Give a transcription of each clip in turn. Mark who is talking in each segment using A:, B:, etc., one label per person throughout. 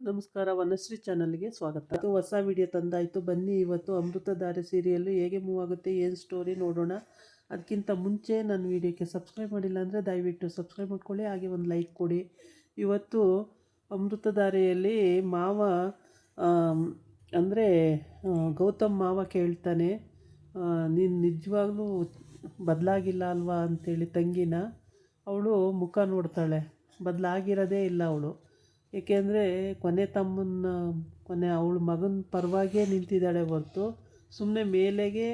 A: ನಮಸ್ಕಾರ, ವನಶ್ರೀ ಚಾನಲ್ಗೆ ಸ್ವಾಗತ. ಅದು ಹೊಸ ವಿಡಿಯೋ ತಂದಾಯಿತು. ಬನ್ನಿ ಇವತ್ತು ಅಮೃತಧಾರೆ ಸೀರಿಯಲ್ಲು ಹೇಗೆ ಮೂವ್ ಆಗುತ್ತೆ, ಏನು ಸ್ಟೋರಿ ನೋಡೋಣ. ಅದಕ್ಕಿಂತ ಮುಂಚೆ ನನ್ನ ವಿಡಿಯೋಕ್ಕೆ ಸಬ್ಸ್ಕ್ರೈಬ್ ಮಾಡಿಲ್ಲ ಅಂದರೆ ದಯವಿಟ್ಟು ಸಬ್ಸ್ಕ್ರೈಬ್ ಮಾಡ್ಕೊಳ್ಳಿ, ಹಾಗೆ ಒಂದು ಲೈಕ್ ಕೊಡಿ. ಇವತ್ತು ಅಮೃತಧಾರೆಯಲ್ಲಿ ಮಾವ ಅಂದರೆ ಗೌತಮ್ ಮಾವ ಕೇಳ್ತಾನೆ, ನೀನು ನಿಜವಾಗ್ಲೂ ಬದಲಾಗಿಲ್ಲ ಅಲ್ವಾ ಅಂತೇಳಿ ತಂಗಿನ. ಅವಳು ಮುಖ ನೋಡ್ತಾಳೆ, ಬದಲಾಗಿರೋದೇ ಇಲ್ಲ ಅವಳು. ಏಕೆಂದರೆ ಕೊನೆ ಅವಳ ಮಗನ ಪರವಾಗೇ ನಿಂತಿದ್ದಾಳೆ ಹೊರತು ಸುಮ್ಮನೆ ಮೇಲೆಗೆ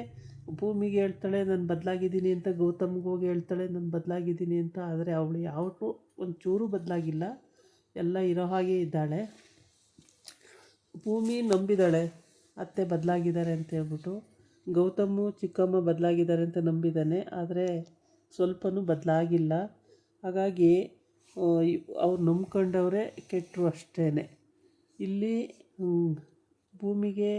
A: ಭೂಮಿಗೆ ಹೇಳ್ತಾಳೆ ನಾನು ಬದಲಾಗಿದ್ದೀನಿ ಅಂತ, ಗೌತಮ್ಗೆ ಹೋಗಿ ಹೇಳ್ತಾಳೆ ನಾನು ಬದಲಾಗಿದ್ದೀನಿ ಅಂತ. ಆದರೆ ಅವಳು ಯಾವತ್ತೂ ಒಂಚೂರು ಬದಲಾಗಿಲ್ಲ, ಎಲ್ಲ ಇರೋ ಹಾಗೆ ಇದ್ದಾಳೆ. ಭೂಮಿ ನಂಬಿದ್ದಾಳೆ ಅತ್ತೆ ಬದಲಾಗಿದ್ದಾರೆ ಅಂತ ಹೇಳ್ಬಿಟ್ಟು. ಗೌತಮು ಚಿಕ್ಕಮ್ಮ ಬದಲಾಗಿದ್ದಾರೆ ಅಂತ ನಂಬಿದ್ದಾನೆ, ಆದರೆ ಸ್ವಲ್ಪನೂ ಬದಲಾಗಿಲ್ಲ. ಹಾಗಾಗಿ ಅವ್ರು ನಂಬ್ಕೊಂಡವ್ರೆ ಕೆಟ್ಟರು ಅಷ್ಟೇ. ಇಲ್ಲಿ ಭೂಮಿಗೆ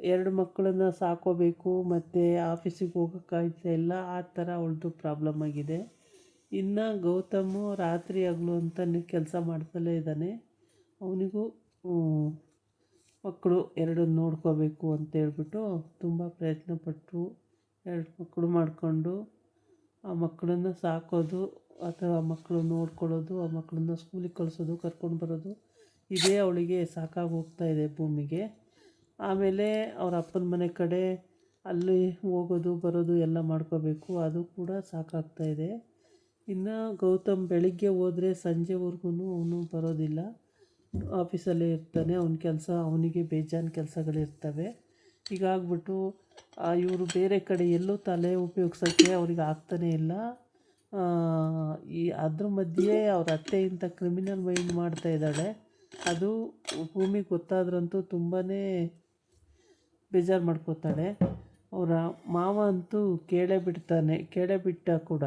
A: 2 ಮಕ್ಕಳನ್ನು ಸಾಕೋಬೇಕು ಮತ್ತು ಆಫೀಸಿಗೆ ಹೋಗೋಕ್ಕಾಗ್ತಾ ಇಲ್ಲ, ಆ ಥರ ಅವಳದು ಪ್ರಾಬ್ಲಮ್ ಆಗಿದೆ. ಇನ್ನು ಗೌತಮು ರಾತ್ರಿ ಹಗಲು ಅಂತ ಕೆಲಸ ಮಾಡ್ತಲೇ ಇದ್ದಾನೆ. ಅವನಿಗೂ ಮಕ್ಕಳು 2 ನೋಡ್ಕೋಬೇಕು ಅಂತೇಳ್ಬಿಟ್ಟು ತುಂಬ ಪ್ರಯತ್ನಪಟ್ಟರು. 2 ಮಕ್ಕಳು ಮಾಡಿಕೊಂಡು ಆ ಮಕ್ಕಳನ್ನು ಸಾಕೋದು ಅಥವಾ ಮಕ್ಕಳು ನೋಡ್ಕೊಳ್ಳೋದು, ಆ ಮಕ್ಕಳನ್ನ ಸ್ಕೂಲಿಗೆ ಕಳಿಸೋದು, ಕರ್ಕೊಂಡು ಬರೋದು, ಇದೇ ಅವಳಿಗೆ ಸಾಕಾಗಿ ಹೋಗ್ತಾಯಿದೆ ಭೂಮಿಗೆ. ಆಮೇಲೆ ಅವ್ರ ಅಪ್ಪನ ಮನೆ ಕಡೆ ಅಲ್ಲಿ ಹೋಗೋದು ಬರೋದು ಎಲ್ಲ ಮಾಡ್ಕೋಬೇಕು, ಅದು ಕೂಡ ಸಾಕಾಗ್ತಾಯಿದೆ. ಇನ್ನು ಗೌತಮ್ ಬೆಳಿಗ್ಗೆ ಹೋದರೆ ಸಂಜೆವರೆಗೂ ಅವನು ಬರೋದಿಲ್ಲ, ಆಫೀಸಲ್ಲೇ ಇರ್ತಾನೆ. ಅವನ ಕೆಲಸ ಅವನಿಗೆ ಬೇಜಾನ್ ಕೆಲಸಗಳಿರ್ತವೆ. ಹೀಗಾಗ್ಬಿಟ್ಟು ಇವರು ಬೇರೆ ಕಡೆ ಎಲ್ಲೂ ತಲೆ ಉಪಯೋಗಿಸೋಕ್ಕೆ ಅವ್ರಿಗೆ ಆಗ್ತಾನೇ ಇಲ್ಲ. ಅದ್ರ ಮಧ್ಯೆ ಅವ್ರ ಅತ್ತೆಯಿಂದ ಕ್ರಿಮಿನಲ್ ಮೈಂಡ್ ಮಾಡ್ತಾಯಿದ್ದಾಳೆ. ಅದು ಭೂಮಿಗೆ ಗೊತ್ತಾದ್ರಂತೂ ತುಂಬಾ ಬೇಜಾರು ಮಾಡ್ಕೋತಾಳೆ. ಅವರ ಮಾವ ಅಂತೂ ಕೇಳೇ ಬಿಟ್ಟ ಕೂಡ,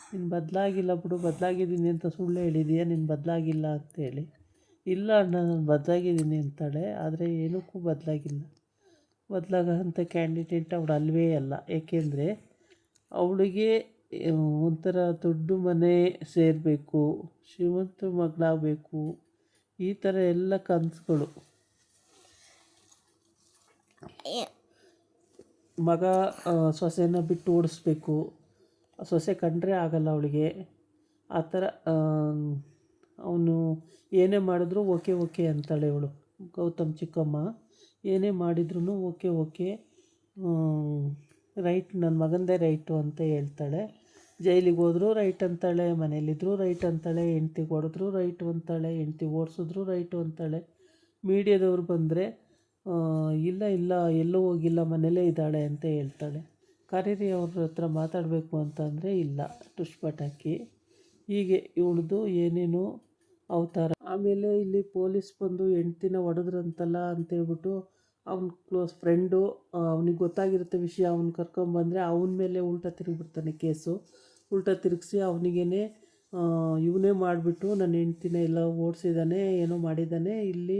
A: ನೀನು ಬದಲಾಗಿಲ್ಲ ಬಿಡು, ಬದಲಾಗಿದ್ದೀನಿ ಅಂತ ಸುಳ್ಳು ಹೇಳಿದೀಯ, ನೀನು ಬದಲಾಗಿಲ್ಲ ಅಂತೇಳಿ. ಇಲ್ಲ ಅಣ್ಣ ನಾನು ಬದಲಾಗಿದ್ದೀನಿ ಅಂತಾಳೆ, ಆದರೆ ಏನಕ್ಕೂ ಬದಲಾಗೋಂಥ ಕ್ಯಾಂಡಿಡೇಟ್ ಅವಳು ಅಲ್ವೇ ಅಲ್ಲ. ಏಕೆಂದರೆ ಅವಳಿಗೆ ಒಂಥರ ದೊಡ್ಡ ಮನೆ ಸೇರಬೇಕು, ಶ್ರೀಮಂತರ ಮಗಳಾಗಬೇಕು, ಈ ಥರ ಎಲ್ಲ ಕನಸುಗಳು. ಮಗ ಸೊಸೆನ ಬಿಟ್ಟು ಓಡಿಸ್ಬೇಕು, ಸೊಸೆ ಕಂಡ್ರೆ ಆಗಲ್ಲ ಅವಳಿಗೆ. ಆ ಥರ ಅವನು ಏನೇ ಮಾಡಿದ್ರೂ ಓಕೆ ಅಂತಾಳೆ ಇವಳು. ಗೌತಮ್ ಚಿಕ್ಕಮ್ಮ ಏನೇ ಮಾಡಿದ್ರೂ ಓಕೆ, ರೈಟ್, ನನ್ನ ಮಗಂದೇ ರೈಟು ಅಂತ ಹೇಳ್ತಾಳೆ. ಜೈಲಿಗೆ ಹೋದ್ರೂ ರೈಟ್ ಅಂತಾಳೆ, ಮನೇಲಿದ್ದರೂ ರೈಟ್ ಅಂತಾಳೆ, ಹೆಂಡ್ತಿಗೆ ಹೊಡೆದ್ರೂ ರೈಟು ಅಂತಾಳೆ, ಹೆಂಡ್ತಿ ಓಡಿಸಿದ್ರೂ ರೈಟು ಅಂತಾಳೆ. ಮೀಡಿಯಾದವ್ರು ಬಂದರೆ ಇಲ್ಲ ಎಲ್ಲೂ ಹೋಗಿಲ್ಲ, ಮನೇಲೇ ಇದ್ದಾಳೆ ಅಂತ ಹೇಳ್ತಾಳೆ. ಕರೀರಿ ಅವ್ರ ಹತ್ರ ಮಾತಾಡಬೇಕು ಅಂತಂದರೆ ಇಲ್ಲ, ಟುಷ್ ಪಟಾಕಿ. ಹೀಗೆ ಇವಳದು ಏನೇನೋ ಅವತಾರ. ಆಮೇಲೆ ಇಲ್ಲಿ ಪೊಲೀಸ್ ಬಂದು ಹೆಂಡ್ತಿನ ಹೊಡೆದ್ರಂತಲ್ಲ ಅಂತೇಳ್ಬಿಟ್ಟು ಅವ್ನ ಕ್ಲೋಸ್ ಫ್ರೆಂಡು, ಅವ್ನಿಗೆ ಗೊತ್ತಾಗಿರುತ್ತೆ ವಿಷಯ, ಅವ್ನು ಕರ್ಕೊಂಬಂದರೆ ಅವನ ಮೇಲೆ ಉಲ್ಟಾ ತಿರುಗಿಬಿಡ್ತಾನೆ ಕೇಸು. ಉಲ್ಟಾ ತಿರುಗಿಸಿ ಅವನಿಗೇ ಇವನೇ ಮಾಡಿಬಿಟ್ಟು ನನ್ನ ಹೆಂಡ್ತಿನ ಎಲ್ಲ ಓಡಿಸಿದ್ದಾನೆ, ಏನೋ ಮಾಡಿದ್ದಾನೆ, ಇಲ್ಲಿ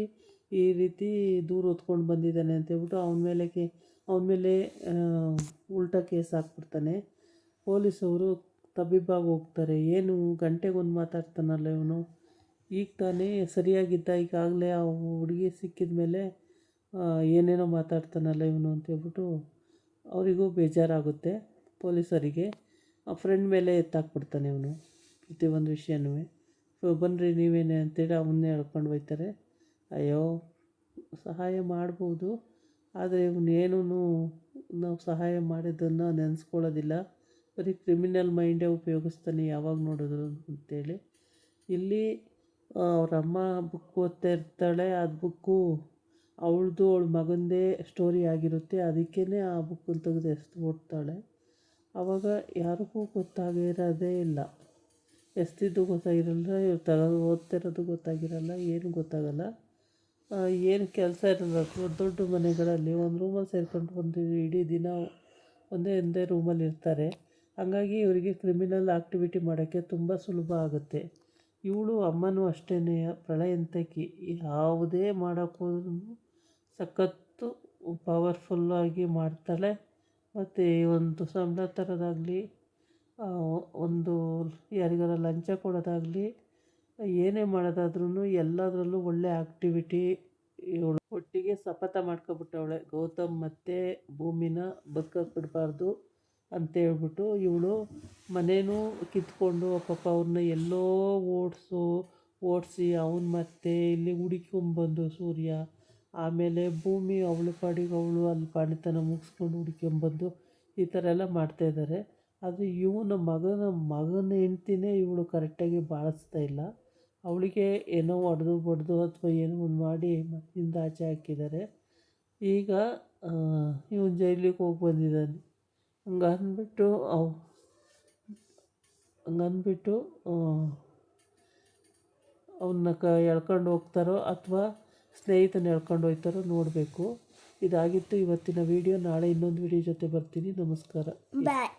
A: ಈ ರೀತಿ ದೂರು ಹೊತ್ಕೊಂಡು ಬಂದಿದ್ದಾನೆ ಅಂತೇಳ್ಬಿಟ್ಟು ಅವನ ಮೇಲೆ ಉಲ್ಟಾ ಕೇಸ್ ಹಾಕ್ಬಿಡ್ತಾನೆ. ಪೊಲೀಸವರು ತಬ್ಬಿಬ್ಬಾಗಿ ಹೋಗ್ತಾರೆ. ಏನು ಗಂಟೆಗೊಂದು ಮಾತಾಡ್ತಾನಲ್ಲ ಇವನು, ಈಗ ತಾನೇ ಸರಿಯಾಗಿದ್ದ, ಈಗಾಗಲೇ ಆ ಹುಡುಗಿ ಸಿಕ್ಕಿದ ಮೇಲೆ ಏನೇನೋ ಮಾತಾಡ್ತಾನಲ್ಲ ಇವನು ಅಂತೇಳ್ಬಿಟ್ಟು ಅವರಿಗೂ ಬೇಜಾರಾಗುತ್ತೆ ಪೊಲೀಸರಿಗೆ. ಆ ಫ್ರೆಂಡ್ ಮೇಲೆ ಎತ್ತಾಕ್ಬಿಡ್ತಾನೆ ಇವನು ಪ್ರತಿಯೊಂದು ವಿಷಯನೂ. ಬನ್ನಿರಿ ನೀವೇನೆ ಅಂತೇಳಿ ಅವನ್ನೇ ಎಳ್ಕೊಂಡು ಹೋಗ್ತಾರೆ. ಅಯ್ಯೋ, ಸಹಾಯ ಮಾಡ್ಬೋದು, ಆದರೆ ಇವನೇನೂ ನಾವು ಸಹಾಯ ಮಾಡಿದ್ದನ್ನು ನೆನೆಸ್ಕೊಳ್ಳೋದಿಲ್ಲ, ಬರೀ ಕ್ರಿಮಿನಲ್ ಮೈಂಡೇ ಉಪಯೋಗಿಸ್ತಾನೆ ಯಾವಾಗ ನೋಡಿದ್ರು ಅಂತೇಳಿ. ಇಲ್ಲಿ ಅವರಮ್ಮ ಬುಕ್ ಓದ್ತಾ ಇರ್ತಾಳೆ. ಅದು ಬುಕ್ಕು ಅವಳ ಮಗಂದೇ ಸ್ಟೋರಿ ಆಗಿರುತ್ತೆ. ಅದಕ್ಕೇ ಆ ಬುಕ್ಕನ್ನು ತೆಗೆದು ಓದ್ತಾಳೆ. ಆವಾಗ ಯಾರಿಗೂ ಗೊತ್ತಾಗಿರೋದೇ ಇಲ್ಲ, ಎಸ್ತಿದ್ದು ಗೊತ್ತಾಗಿರಲ್ಲ, ಇವ್ರು ಓದ್ತಿರೋದು ಗೊತ್ತಾಗಿರಲ್ಲ, ಏನು ಗೊತ್ತಾಗಲ್ಲ. ಏನು ಕೆಲಸ ಇರಲ್ಲ ದೊಡ್ಡ ಮನೆಗಳಲ್ಲಿ. ಒಂದು ರೂಮಲ್ಲಿ ಸೇರ್ಕೊಂಡು ಇಡೀ ದಿನ ಒಂದೇ ರೂಮಲ್ಲಿ ಇರ್ತಾರೆ. ಹಾಗಾಗಿ ಇವರಿಗೆ ಕ್ರಿಮಿನಲ್ ಆ್ಯಕ್ಟಿವಿಟಿ ಮಾಡೋಕ್ಕೆ ತುಂಬ ಸುಲಭ ಆಗುತ್ತೆ. ಇವಳು ಅಮ್ಮನೂ ಅಷ್ಟೇ, ಪ್ರಳಯಂತಕಿ, ಯಾವುದೇ ಮಾಡೋಕ್ಕೋದ್ರೂ ಸಖತ್ತು ಪವರ್ಫುಲ್ಲಾಗಿ ಮಾಡ್ತಾಳೆ. ಮತ್ತು ಒಂದು ಸಂಬಳ ತರೋದಾಗಲಿ, ಒಂದು ಯಾರಿಗಾರ ಲಂಚ ಕೊಡೋದಾಗಲಿ, ಏನೇ ಮಾಡೋದಾದ್ರೂ ಎಲ್ಲದರಲ್ಲೂ ಒಳ್ಳೆ ಆ್ಯಕ್ಟಿವಿಟಿ. ಇವಳು ಒಟ್ಟಿಗೆ ಶಪಥ ಮಾಡ್ಕೊಬಿಟ್ಟವಳೆ, ಗೌತಮ್ ಮತ್ತು ಭೂಮಿನ ಬದುಕಕ್ಕೆ ಬಿಡಬಾರ್ದು ಅಂತೇಳ್ಬಿಟ್ಟು. ಇವಳು ಮನೇನೂ ಕಿತ್ಕೊಂಡು ಪಾಪ ಅವ್ರನ್ನ ಎಲ್ಲೋ ಓಡಿಸಿ ಅವನು ಮತ್ತೆ ಇಲ್ಲಿ ಹುಡುಕೊಂಬಂದು ಸೂರ್ಯ, ಆಮೇಲೆ ಭೂಮಿ ಅವಳ ಪಾಡಿಗೆ ಅವಳು ಅಲ್ಲಿ ಪಾಣಿತನ ಮುಗಿಸ್ಕೊಂಡು ಹುಡ್ಕೊಂಬಂದು ಈ ಥರ ಎಲ್ಲ ಮಾಡ್ತಾಯಿದ್ದಾರೆ. ಆದರೆ ಇವನ ಮಗನ ಹೆಂಡ್ತಿನೇ ಇವಳು ಕರೆಕ್ಟಾಗಿ ಬಾಳಿಸ್ತಾ ಇಲ್ಲ. ಅವಳಿಗೆ ಏನೋ ಹೊಡೆದು ಬಡ್ದು ಅಥವಾ ಏನೋ ಒಂದು ಮಾಡಿ ಮನೆಯಿಂದ ಆಚೆ ಹಾಕಿದ್ದಾರೆ. ಈಗ ಇವನು ಜೈಲಿಗೆ ಹೋಗಿ ಬಂದಿದ್ದಾನೆ. ಹಂಗಂದ್ಬಿಟ್ಟು ಅವನ್ನ ಎಳ್ಕೊಂಡು ಹೋಗ್ತಾರೋ ಅಥವಾ ಸ್ನೇಹಿತನ ಎಳ್ಕೊಂಡು ಹೋಗ್ತಾರೋ ನೋಡಬೇಕು. ಇದಾಗಿತ್ತು ಇವತ್ತಿನ ವೀಡಿಯೋ. ನಾಳೆ ಇನ್ನೊಂದು ವೀಡಿಯೋ ಜೊತೆ ಬರ್ತೀನಿ. ನಮಸ್ಕಾರ.
B: ಬಾಯ್.